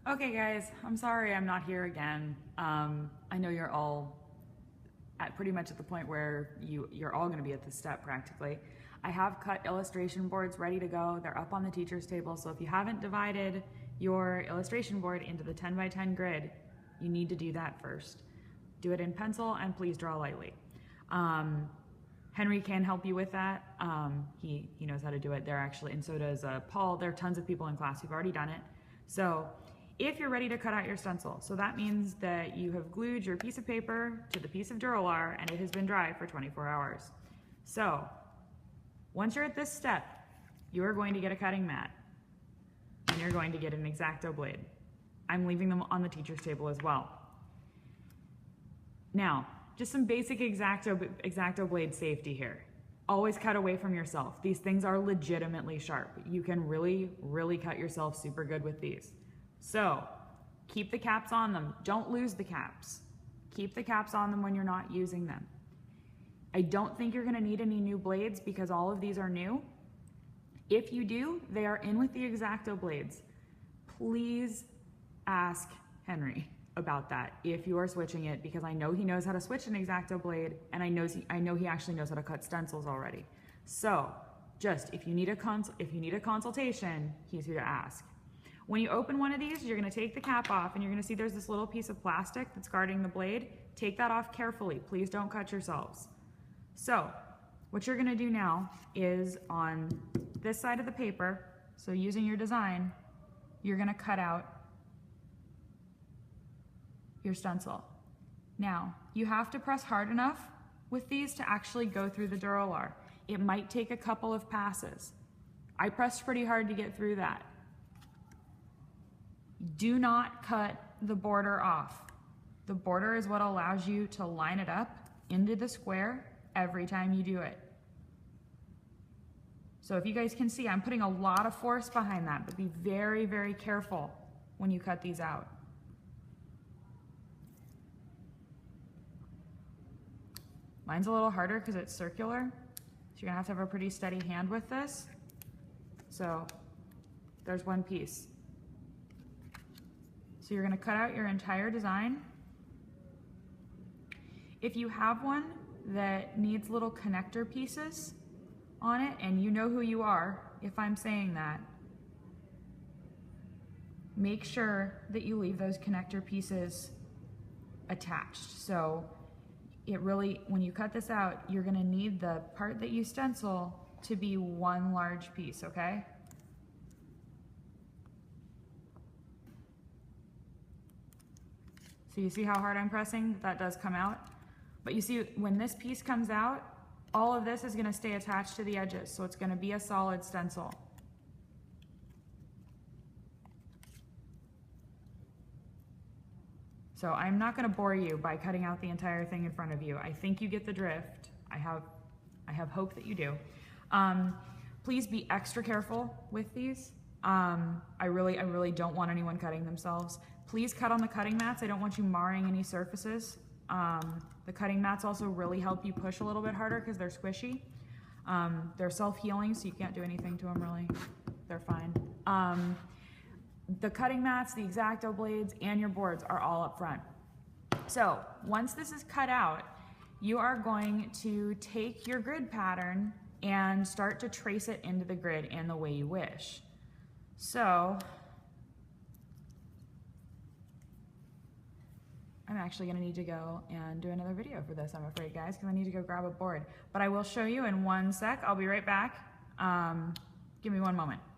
Okay guys, I'm sorry I'm not here again. I know you're all at pretty much at the point where you're all gonna be at this step practically. I have cut illustration boards ready to go. They're up on the teacher's table, so if you haven't divided your illustration board into the 10 by 10 grid, you need to do that first. Do it in pencil and please draw lightly. Henry can help you with that. He knows how to do it. There actually, and so does Paul. There are tons of people in class who've already done it. So if you're ready to cut out your stencil, so that means that you have glued your piece of paper to the piece of Duralar and it has been dry for 24 hours. So once you're at this step, you are going to get a cutting mat and you're going to get an X-Acto blade. I'm leaving them on the teacher's table as well. Now, just some basic X-Acto blade safety here. Always cut away from yourself. These things are legitimately sharp. You can really, really cut yourself super good with these. So keep the caps on them. Don't lose the caps. Keep the caps on them when you're not using them. I don't think you're gonna need any new blades because all of these are new. If you do, they are in with the X-Acto blades. Please ask Henry about that if you are switching it, because I know he knows how to switch an X-Acto blade and I know he actually knows how to cut stencils already. So just if you need a consultation, he's here to ask. When you open one of these, you're going to take the cap off and you're going to see there's this little piece of plastic that's guarding the blade. Take that off carefully. Please don't cut yourselves. So what you're going to do now is on this side of the paper, so using your design, you're going to cut out your stencil. Now, you have to press hard enough with these to actually go through the Duralar. It might take a couple of passes. I pressed pretty hard to get through that. Do not cut the border off. The border is what allows you to line it up into the square every time you do it. So if you guys can see, I'm putting a lot of force behind that, but be very, very careful when you cut these out. Mine's a little harder because it's circular, so you're gonna have a pretty steady hand with this. So there's one piece. So you're gonna cut out your entire design. If you have one that needs little connector pieces on it, and you know who you are if I'm saying that, make sure that you leave those connector pieces attached. So it really, when you cut this out, you're gonna need the part that you stencil to be one large piece, okay? So you see how hard I'm pressing? That does come out. But you see, when this piece comes out, all of this is gonna stay attached to the edges, so it's gonna be a solid stencil. So I'm not gonna bore you by cutting out the entire thing in front of you. I think you get the drift. I have hope that you do. Please be extra careful with these. I really don't want anyone cutting themselves. Please cut on the cutting mats. I don't want you marring any surfaces. The cutting mats also really help you push a little bit harder because they're squishy. They're self-healing, so you can't do anything to them really. They're fine. The cutting mats, the X-Acto blades, and your boards are all up front. So once this is cut out, you are going to take your grid pattern and start to trace it into the grid in the way you wish. So I'm actually gonna need to go and do another video for this, I'm afraid, guys, because I need to go grab a board. But I will show you in one sec. I'll be right back. Give me one moment.